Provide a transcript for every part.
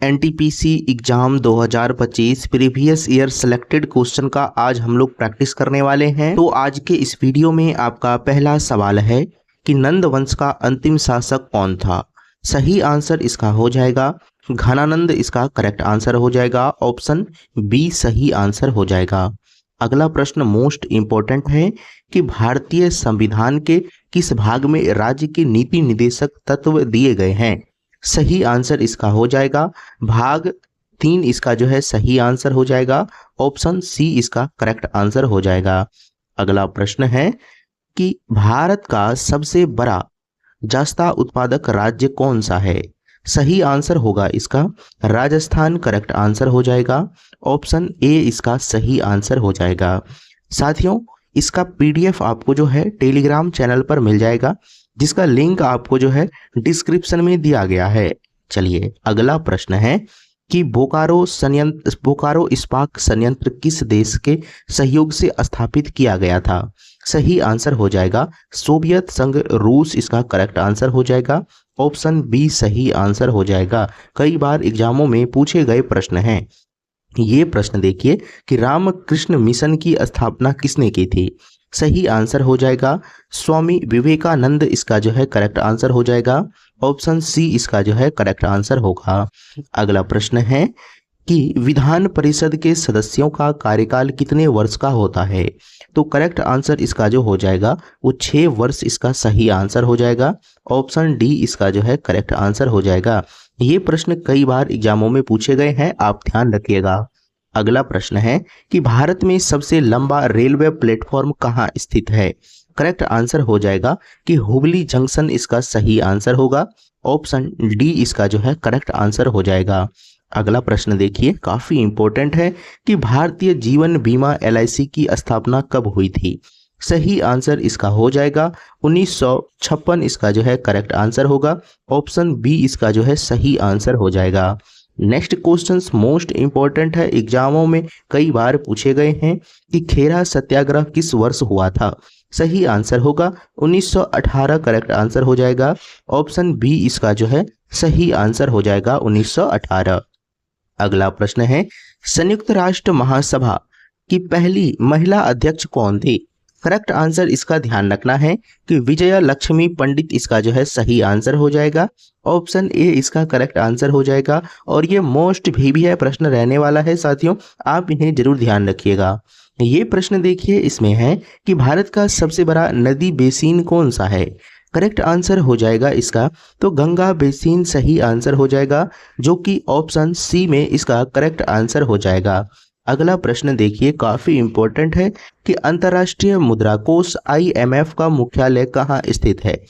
NTPC exam 2025 previous year selected question का आज हम लोग प्रैक्टिस करने वाले हैं। तो आज के इस वीडियो में आपका पहला सवाल है कि नंद वंश का अंतिम शासक कौन था। सही आंसर इसका हो जाएगा घनानंद, इसका करेक्ट आंसर हो जाएगा ऑप्शन बी सही आंसर हो जाएगा। अगला प्रश्न मोस्ट इंपॉर्टेंट है कि भारतीय संविधान के किस भाग में राज्य के नीति निर्देशक तत्व दिए गए हैं। सही आंसर इसका हो जाएगा भाग 3, इसका जो है सही आंसर हो जाएगा ऑप्शन सी इसका करेक्ट आंसर हो जाएगा। अगला प्रश्न है कि भारत का सबसे बड़ा जस्ता उत्पादक राज्य कौन सा है। सही आंसर होगा इसका राजस्थान, करेक्ट आंसर हो जाएगा ऑप्शन ए इसका सही आंसर हो जाएगा। साथियों, इसका पीडीएफ आपको जो है टेलीग्राम चैनल पर मिल जाएगा, जिसका लिंक आपको जो है डिस्क्रिप्शन में दिया गया है। चलिए अगला प्रश्न है कि बोकारो इस्पात संयंत्र किस देश के सहयोग से स्थापित किया गया था। सही आंसर हो जाएगा सोवियत संघ रूस, इसका करेक्ट आंसर हो जाएगा ऑप्शन बी सही आंसर हो जाएगा। कई बार एग्जामों में पूछे गए प्रश्न हैं। ये प्रश्न देखिए कि रामकृष्ण मिशन की स्थापना किसने की थी। सही आंसर हो जाएगा स्वामी विवेकानंद, इसका जो है करेक्ट आंसर हो जाएगा ऑप्शन सी इसका जो है करेक्ट आंसर होगा। अगला प्रश्न है कि विधान परिषद के सदस्यों का कार्यकाल कितने वर्ष का होता है। तो करेक्ट आंसर इसका जो हो जाएगा वो 6 वर्ष, इसका सही आंसर हो जाएगा ऑप्शन डी इसका जो है करेक्ट आंसर हो जाएगा। ये प्रश्न कई बार एग्जामों में पूछे गए हैं, आप ध्यान रखिएगा। अगला प्रश्न है कि भारत में सबसे लंबा रेलवे प्लेटफॉर्म कहाँ स्थित है। करेक्ट आंसर हो जाएगा कि हुबली जंक्शन, इसका सही आंसर होगा ऑप्शन डी इसका जो है करेक्ट आंसर हो जाएगा। अगला प्रश्न देखिए काफी इंपॉर्टेंट है कि भारतीय जीवन बीमा LIC की स्थापना कब हुई थी। सही आंसर इसका हो जाएगा 1956, इसका जो है करेक्ट आंसर होगा ऑप्शन बी इसका जो है सही आंसर हो जाएगा। नेक्स्ट क्वेश्चंस मोस्ट इंपॉर्टेंट है, एग्जामों में कई बार पूछे गए हैं कि खेरा सत्याग्रह किस वर्ष हुआ था। सही आंसर होगा 1918, करेक्ट आंसर हो जाएगा ऑप्शन बी इसका जो है सही आंसर हो जाएगा 1918। अगला प्रश्न है संयुक्त राष्ट्र महासभा की पहली महिला अध्यक्ष कौन थी। करेक्ट आंसर इसका ध्यान रखना है कि विजया लक्ष्मी पंडित, इसका जो है सही आंसर हो जाएगा ऑप्शन ए इसका करेक्ट आंसर हो जाएगा। और ये मोस्ट भी है प्रश्न रहने वाला है साथियों, आप इन्हें जरूर ध्यान रखिएगा। ये प्रश्न देखिए इसमें है कि भारत का सबसे बड़ा नदी बेसिन कौन सा है। करेक्ट आंसर हो जाएगा इसका तो गंगा बेसिन सही आंसर हो जाएगा, जो कि ऑप्शन सी में इसका करेक्ट आंसर हो जाएगा। अगला प्रश्न देखिए काफी इंपॉर्टेंट है कि अंतर्राष्ट्रीय मुद्रा कोष IMF का मुख्यालय कहाँ स्थित है।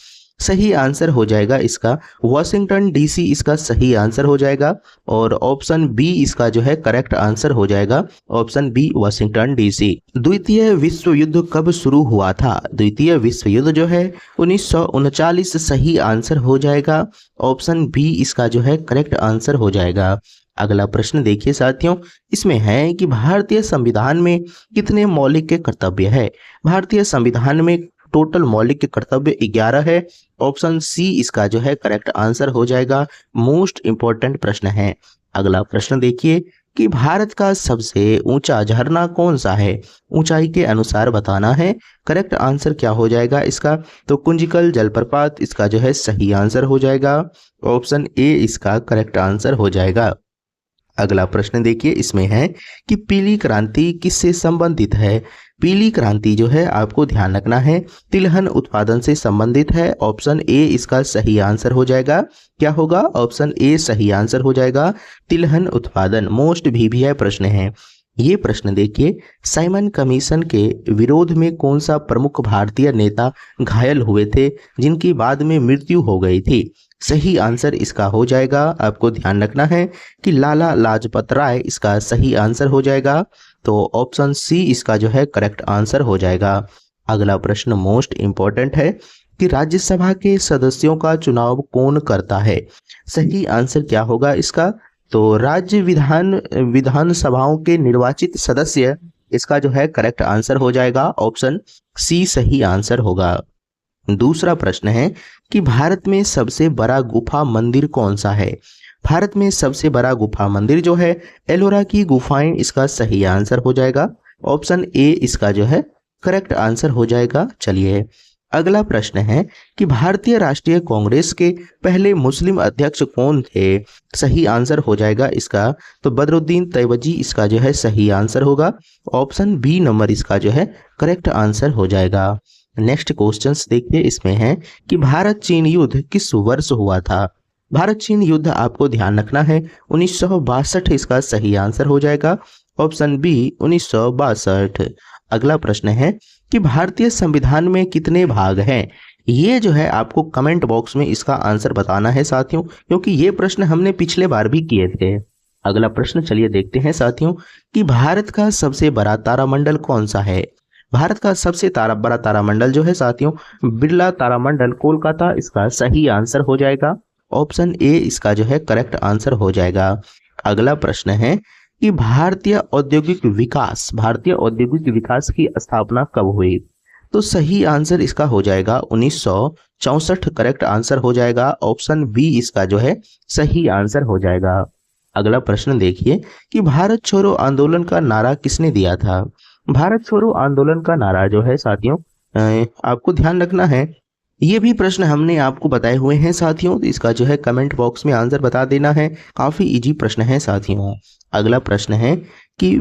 सही आंसर हो जाएगा इसका वॉशिंगटन DC, इसका सही आंसर हो जाएगा और ऑप्शन बी इसका जो है करेक्ट आंसर हो जाएगा ऑप्शन बी वॉशिंगटन DC। द्वितीय विश्व युद्ध कब शुरू हुआ था। द्वितीय विश्व युद्ध जो है 1939, सही आंसर हो जाएगा ऑप्शन बी इसका जो है करेक्ट आंसर हो जाएगा। अगला प्रश्न देखिए साथियों, इसमें है कि भारतीय संविधान में कितने मौलिक के कर्तव्य है। भारतीय संविधान में टोटल मौलिक के कर्तव्य 11 है ऑप्शन सी इसका जो है करेक्ट आंसर हो जाएगा। मोस्ट इंपॉर्टेंट प्रश्न है। अगला प्रश्न देखिए कि भारत का सबसे ऊंचा झरना कौन सा है। ऊंचाई के अनुसार बताना है। करेक्ट आंसर क्या हो जाएगा इसका तो कुंजिकल जलप्रपात, इसका जो है सही आंसर हो जाएगा ऑप्शन ए इसका करेक्ट आंसर हो जाएगा। अगला प्रश्न देखिए इसमें है कि पीली क्रांति किससे संबंधित है। पीली क्रांति जो है आपको ध्यान रखना है तिलहन उत्पादन से संबंधित है ऑप्शन ए इसका सही आंसर हो जाएगा। क्या होगा ऑप्शन ए सही आंसर हो जाएगा तिलहन उत्पादन। मोस्ट भी है प्रश्न है। ये प्रश्न देखिए साइमन कमीशन के विरोध में कौन सा प्रमुख भारतीय नेता घायल हुए थे जिनकी बाद में मृत्यु हो गई थी। सही आंसर इसका हो जाएगा, आपको ध्यान रखना है कि लाला लाजपत राय, इसका सही आंसर हो जाएगा तो ऑप्शन सी इसका जो है करेक्ट आंसर हो जाएगा। अगला प्रश्न मोस्ट इंपॉर्टेंट है कि राज्यसभा के सदस्यों का चुनाव कौन करता है। सही आंसर क्या होगा इसका तो राज्य विधानसभाओं के निर्वाचित सदस्य, इसका जो है करेक्ट आंसर हो जाएगा ऑप्शन सी सही आंसर होगा। दूसरा प्रश्न है कि भारत में सबसे बड़ा गुफा मंदिर कौन सा है। भारत में सबसे बड़ा गुफा मंदिर जो है एलोरा की गुफाएं इसका सही आंसर हो जाएगा। ऑप्शन ए इसका जो है करेक्ट आंसर हो जाएगा। चलिए अगला प्रश्न है कि भारतीय राष्ट्रीय कांग्रेस के पहले मुस्लिम अध्यक्ष कौन थे? सही आंसर हो जाएगा इसका तो बदरुद्दीन तैयबजी इसका जो है सही आंसर होगा। ऑप्शन बी नंबर इसका जो है करेक्ट आंसर हो जाएगा। नेक्स्ट क्वेश्चंस देखिए, इसमें है कि भारत चीन युद्ध किस वर्ष हुआ था? भारत चीन युद्ध आपको ध्यान रखना है 1962 इसका सही आंसर हो जाएगा। Option B 1962। अगला प्रश्न है कि भारतीय संविधान में कितने भाग हैं? ये जो है आपको कमेंट बॉक्स में इसका आंसर बताना है साथियों, क्योंकि ये प्रश्न हमने पिछले बार भी किए थे। अगला प्रश्न चलिए देखते हैं साथियों कि भारत का सबसे बड़ा तारामंडल कौन सा है? भारत का सबसे बड़ा तारामंडल जो है साथियों बिरला तारामंडल कोलकाता इसका सही आंसर हो जाएगा। ऑप्शन ए इसका जो है करेक्ट आंसर हो जाएगा। अगला प्रश्न है कि भारतीय औद्योगिक विकास की स्थापना कब हुई? तो सही आंसर इसका हो जाएगा 1964 करेक्ट आंसर हो जाएगा। ऑप्शन बी इसका जो है सही आंसर हो जाएगा। अगला प्रश्न देखिए कि भारत छोड़ो आंदोलन का नारा किसने दिया था? भारत छोड़ो आंदोलन का नारा जो है साथियों आपको ध्यान रखना है, ये भी प्रश्न हमने आपको बताए हुए हैं साथियों, तो इसका जो है कमेंट बॉक्स में आंसर बता देना है। काफी इजी प्रश्न है साथियों। अगला प्रश्न है कि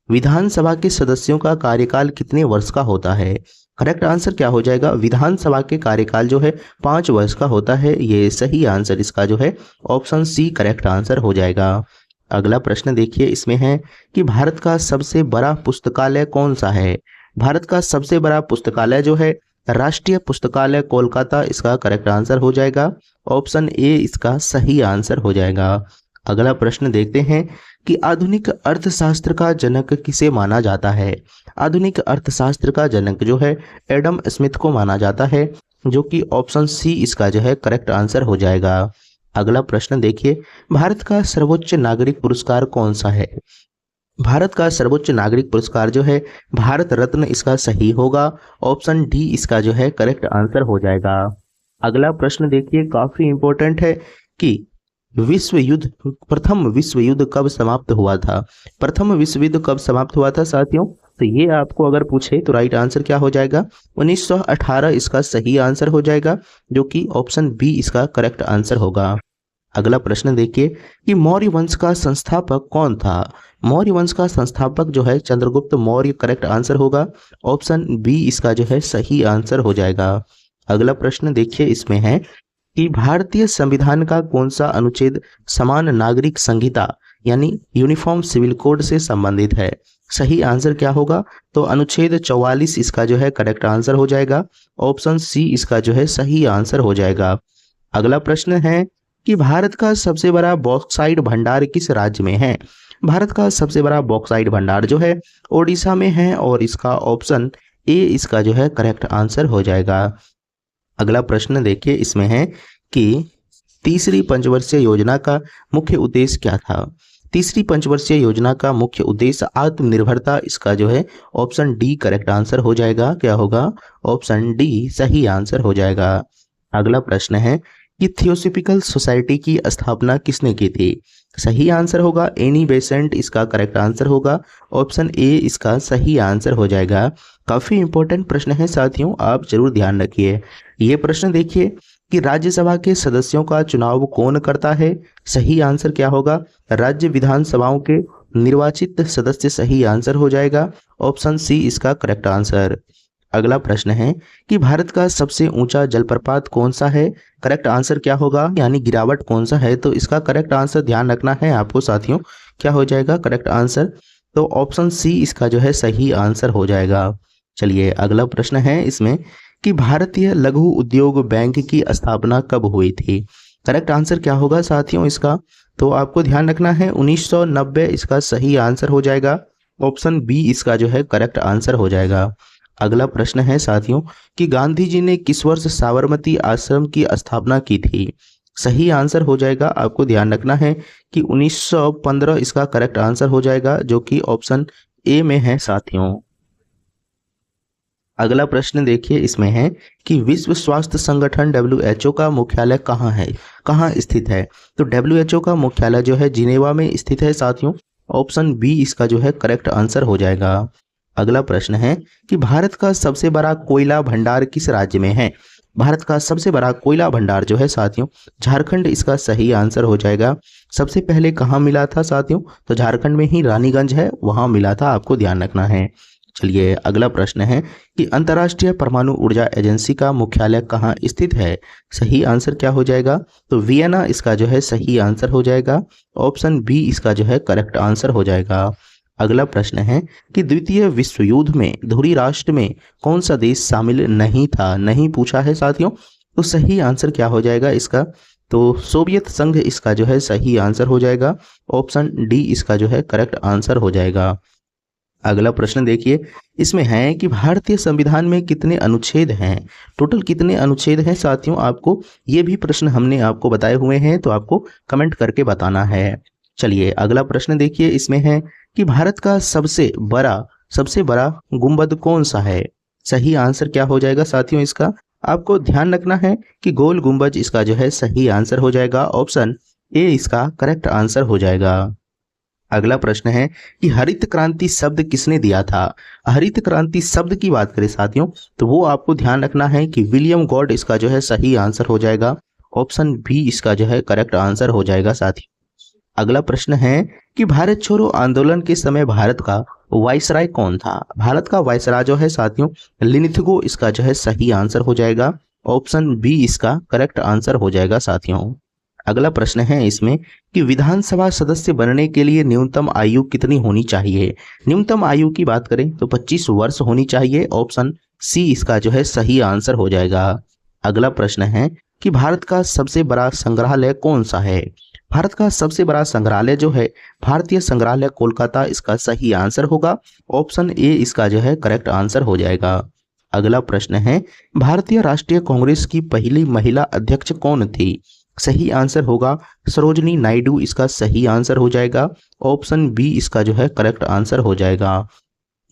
विधानसभा के सदस्यों का कार्यकाल कितने वर्ष का होता है? करेक्ट आंसर क्या हो जाएगा? विधानसभा के कार्यकाल जो है 5 वर्ष का होता है। ये सही आंसर इसका जो है ऑप्शन सी करेक्ट आंसर हो जाएगा। अगला प्रश्न देखिए, इसमें है कि भारत का सबसे बड़ा पुस्तकालय कौन सा है? भारत का सबसे बड़ा पुस्तकालय जो है राष्ट्रीय पुस्तकालय कोलकाता इसका करेक्ट आंसर हो जाएगा। ऑप्शन ए इसका सही आंसर हो जाएगा। अगला प्रश्न देखते हैं कि आधुनिक अर्थशास्त्र का जनक किसे माना जाता है? आधुनिक अर्थशास्त्र का जनक जो है एडम स्मिथ को माना जाता है, जो कि ऑप्शन सी इसका जो है करेक्ट आंसर हो जाएगा। अगला प्रश्न देखिए, भारत का सर्वोच्च नागरिक पुरस्कार कौन सा है? भारत का सर्वोच्च नागरिक पुरस्कार जो है भारत रत्न इसका सही होगा। ऑप्शन डी इसका जो है करेक्ट आंसर हो जाएगा। अगला प्रश्न देखिए, काफी इंपॉर्टेंट है कि प्रथम विश्व युद्ध कब समाप्त हुआ था? प्रथम विश्व युद्ध कब समाप्त हुआ था साथियों? तो ये आपको अगर पूछे तो राइट आंसर क्या हो जाएगा? 1918 इसका सही आंसर हो जाएगा, जो कि ऑप्शन बी इसका करेक्ट आंसर होगा। अगला प्रश्न देखिए कि मौर्य वंश का संस्थापक कौन था? मौर्य वंश का संस्थापक जो है चंद्रगुप्त मौर्य करेक्ट आंसर होगा। ऑप्शन बी इसका जो है सही आंसर हो जाएगा। अगला प्रश्न देखिए, इसमें है कि भारतीय संविधान का कौन सा अनुच्छेद समान नागरिक संहिता यानी यूनिफॉर्म सिविल कोड से संबंधित है? सही आंसर क्या होगा? तो अनुच्छेद 44 इसका जो है करेक्ट आंसर हो जाएगा। ऑप्शन सी इसका जो है सही आंसर हो जाएगा। अगला प्रश्न है कि भारत का सबसे बड़ा बॉक्साइट भंडार किस राज्य में है? भारत का सबसे बड़ा बॉक्साइट भंडार जो है ओडिशा में है, और इसका ऑप्शन ए इसका जो है करेक्ट आंसर हो जाएगा। अगला प्रश्न देखिए, इसमें है कि तीसरी पंचवर्षीय योजना का मुख्य उद्देश्य क्या था? तीसरी पंचवर्षीय योजना का मुख्य उद्देश्य आत्मनिर्भरता इसका जो है ऑप्शन डी करेक्ट आंसर हो जाएगा। क्या होगा? ऑप्शन डी सही आंसर हो जाएगा। अगला प्रश्न है कि थियोसॉफिकल सोसाइटी की स्थापना किसने की थी? सही आंसर होगा एनी बेसेंट इसका करेक्ट आंसर होगा। ऑप्शन ए इसका सही आंसर हो जाएगा। काफी इंपॉर्टेंट प्रश्न है साथियों, आप जरूर ध्यान रखिए। ये प्रश्न देखिए कि राज्यसभा के सदस्यों का चुनाव कौन करता है? सही आंसर क्या होगा? राज्य विधानसभाओं के निर्वाचित सदस्य सही आंसर हो जाएगा। ऑप्शन सी इसका करेक्ट आंसर। अगला प्रश्न है कि भारत का सबसे ऊंचा जलप्रपात कौन सा है? करेक्ट आंसर क्या होगा? यानी गिरावट कौन सा है? तो इसका करेक्ट आंसर ध्यान रखना है आपको साथियों। क्या हो जाएगा करेक्ट आंसर? तो ऑप्शन सी इसका जो है सही आंसर हो जाएगा। चलिए अगला प्रश्न है, इसमें कि भारतीय लघु उद्योग बैंक की स्थापना कब हुई थी? करेक्ट आंसर क्या होगा साथियों इसका? तो आपको ध्यान रखना है 1990 इसका सही आंसर हो जाएगा। ऑप्शन बी इसका जो है करेक्ट आंसर हो जाएगा। अगला प्रश्न है साथियों कि गांधी जी ने किस वर्ष साबरमती आश्रम की स्थापना की थी? सही आंसर हो जाएगा, आपको ध्यान रखना है कि 1915 इसका करेक्ट आंसर हो जाएगा, जो कि ऑप्शन ए में है साथियों। अगला प्रश्न देखिए, इसमें है कि विश्व स्वास्थ्य संगठन WHO का मुख्यालय कहाँ है, कहाँ स्थित है। तो WHO का मुख्यालय जो है जिनेवा में स्थित है साथियों। ऑप्शन बी इसका जो है करेक्ट आंसर हो जाएगा। अगला प्रश्न है कि भारत का सबसे बड़ा कोयला भंडार किस राज्य में है। भारत का सबसे बड़ा कोयला भंडार जो है साथियों झारखंड इसका सही आंसर हो जाएगा। सबसे पहले कहाँ मिला था साथियों, तो झारखंड में ही रानीगंज है, वहां मिला था, आपको ध्यान रखना है। चलिए अगला प्रश्न है कि अंतर्राष्ट्रीय परमाणु ऊर्जा एजेंसी का मुख्यालय कहाँ स्थित है। सही आंसर क्या हो जाएगा, तो वियना इसका जो है सही आंसर हो जाएगा। ऑप्शन बी इसका जो है करेक्ट आंसर हो जाएगा। अगला प्रश्न है कि द्वितीय विश्व युद्ध में धुरी राष्ट्र में कौन सा देश शामिल नहीं था, नहीं पूछा है साथियों। तो सही आंसर क्या हो जाएगा इसका, तो सोवियत संघ इसका जो है सही आंसर हो जाएगा। ऑप्शन डी इसका जो है करेक्ट आंसर हो जाएगा। अगला प्रश्न देखिए, इसमें है कि भारतीय संविधान में कितने अनुच्छेद हैं, टोटल कितने अनुच्छेद हैं साथियों। आपको ये भी प्रश्न हमने आपको बताए हुए हैं, तो आपको कमेंट करके बताना है। चलिए अगला प्रश्न देखिए, इसमें है कि भारत का सबसे बड़ा गुंबद कौन सा है। सही आंसर क्या हो जाएगा साथियों इसका, आपको ध्यान रखना है कि गोल गुंबज इसका जो है सही आंसर हो जाएगा। ऑप्शन ए इसका करेक्ट आंसर हो जाएगा। अगला प्रश्न है कि हरित क्रांति शब्द किसने दिया था। हरित क्रांति शब्द की बात करें साथियों, तो वो आपको ध्यान रखना है कि विलियम गॉड इसका जो है सही आंसर हो जाएगा। ऑप्शन बी इसका जो है करेक्ट आंसर हो जाएगा साथियों। अगला प्रश्न है कि भारत छोड़ो आंदोलन के समय भारत का वायसराय कौन था। भारत का वायसराय जो है साथियों लिनिथगो इसका जो है सही आंसर हो जाएगा। ऑप्शन बी इसका करेक्ट आंसर हो जाएगा साथियों। अगला प्रश्न है इसमें कि विधानसभा सदस्य बनने के लिए न्यूनतम आयु कितनी होनी चाहिए। न्यूनतम आयु की बात करें तो 25 वर्ष होनी चाहिए। ऑप्शन सी इसका जो है सही आंसर हो जाएगा। अगला प्रश्न है कि भारत का सबसे बड़ा संग्रहालय कौन सा है। भारत का सबसे बड़ा संग्रहालय जो है भारतीय संग्रहालय कोलकाता इसका सही आंसर होगा। ऑप्शन ए इसका जो है करेक्ट आंसर हो जाएगा। अगला प्रश्न है भारतीय राष्ट्रीय कांग्रेस की पहली महिला अध्यक्ष कौन थी। सही आंसर होगा सरोजनी नायडू इसका सही आंसर हो जाएगा। ऑप्शन बी इसका जो है करेक्ट आंसर हो जाएगा।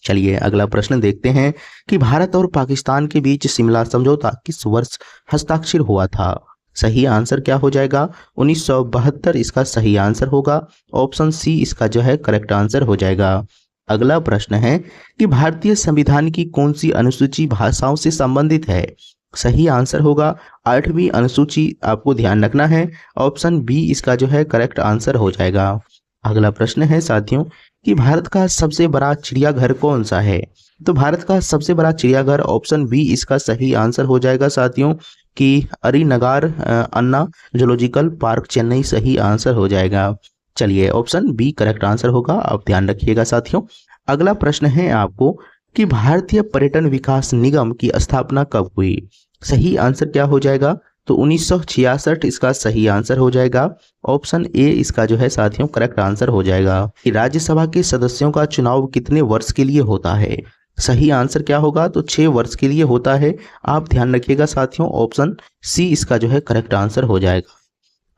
चलिए अगला प्रश्न देखते हैं कि भारत और पाकिस्तान के बीच शिमला समझौता किस वर्ष हस्ताक्षर हुआ था। सही आंसर क्या हो जाएगा, 1972 इसका सही आंसर होगा। ऑप्शन सी इसका जो है करेक्ट आंसर हो जाएगा। अगला प्रश्न है कि भारतीय संविधान की कौन सी अनुसूची भाषाओं से संबंधित है। सही आंसर होगा 8वीं अनुसूची, आपको ध्यान रखना है। ऑप्शन बी इसका जो है करेक्ट आंसर हो जाएगा। अगला प्रश्न है साथियों कि भारत का सबसे बड़ा चिड़ियाघर कौन सा है। तो भारत का सबसे बड़ा चिड़ियाघर ऑप्शन बी इसका सही आंसर हो जाएगा साथियों कि अरीनगार अन्ना जूलॉजिकल पार्क चेन्नई सही आंसर हो जाएगा। चलिए ऑप्शन बी करेक्ट आंसर होगा, आप ध्यान रखिएगा साथियों। अगला प्रश्न है आपको कि भारतीय पर्यटन विकास निगम की स्थापना कब हुई। सही आंसर क्या हो जाएगा, तो 1966 इसका सही आंसर हो जाएगा। ऑप्शन ए इसका जो है साथियों करेक्ट आंसर हो जाएगा। कि राज्यसभा के सदस्यों का चुनाव कितने वर्ष के लिए होता है। सही आंसर क्या होगा, तो 6 वर्ष के लिए होता है, आप ध्यान रखिएगा साथियों। ऑप्शन सी इसका जो है करेक्ट आंसर हो जाएगा।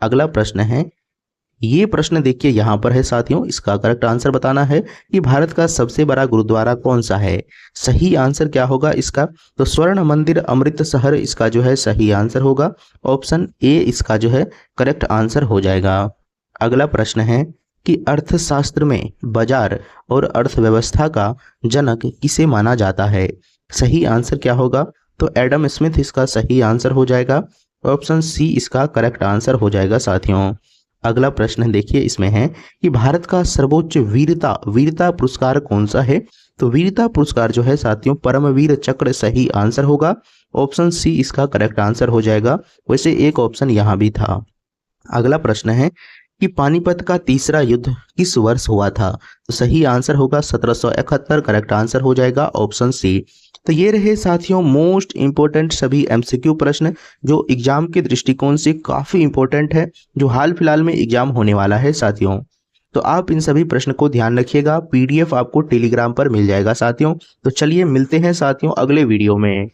अगला प्रश्न है, ये प्रश्न देखिए यहाँ पर है साथियों, इसका करेक्ट आंसर बताना है कि भारत का सबसे बड़ा गुरुद्वारा कौन सा है। सही आंसर क्या होगा इसका, तो स्वर्ण मंदिर अमृतसर इसका जो है सही आंसर होगा। ऑप्शन ए इसका जो है करेक्ट आंसर हो जाएगा। अगला प्रश्न है कि अर्थशास्त्र में बाजार और अर्थव्यवस्था का जनक किसे माना जाता है। सही आंसर क्या होगा, तो एडम स्मिथ इसका सही आंसर हो जाएगा। ऑप्शन सी इसका करेक्ट आंसर हो जाएगा साथियों। अगला प्रश्न देखिए, इसमें है कि भारत का सर्वोच्च वीरता पुरस्कार कौन सा है। तो वीरता पुरस्कार जो है साथियों परमवीर चक्र सही आंसर होगा। ऑप्शन सी इसका करेक्ट आंसर हो जाएगा, वैसे एक ऑप्शन यहाँ भी था। अगला प्रश्न है कि पानीपत का तीसरा युद्ध किस वर्ष हुआ था। तो सही आंसर होगा 1771, करेक्ट आंसर हो जाएगा ऑप्शन सी। तो ये रहे साथियों मोस्ट इंपोर्टेंट सभी एमसीक्यू प्रश्न जो एग्जाम के दृष्टिकोण से काफी इंपॉर्टेंट है, जो हाल फिलहाल में एग्जाम होने वाला है साथियों। तो आप इन सभी प्रश्न को ध्यान रखिएगा, पीडीएफ आपको टेलीग्राम पर मिल जाएगा साथियों। तो चलिए मिलते हैं साथियों अगले वीडियो में।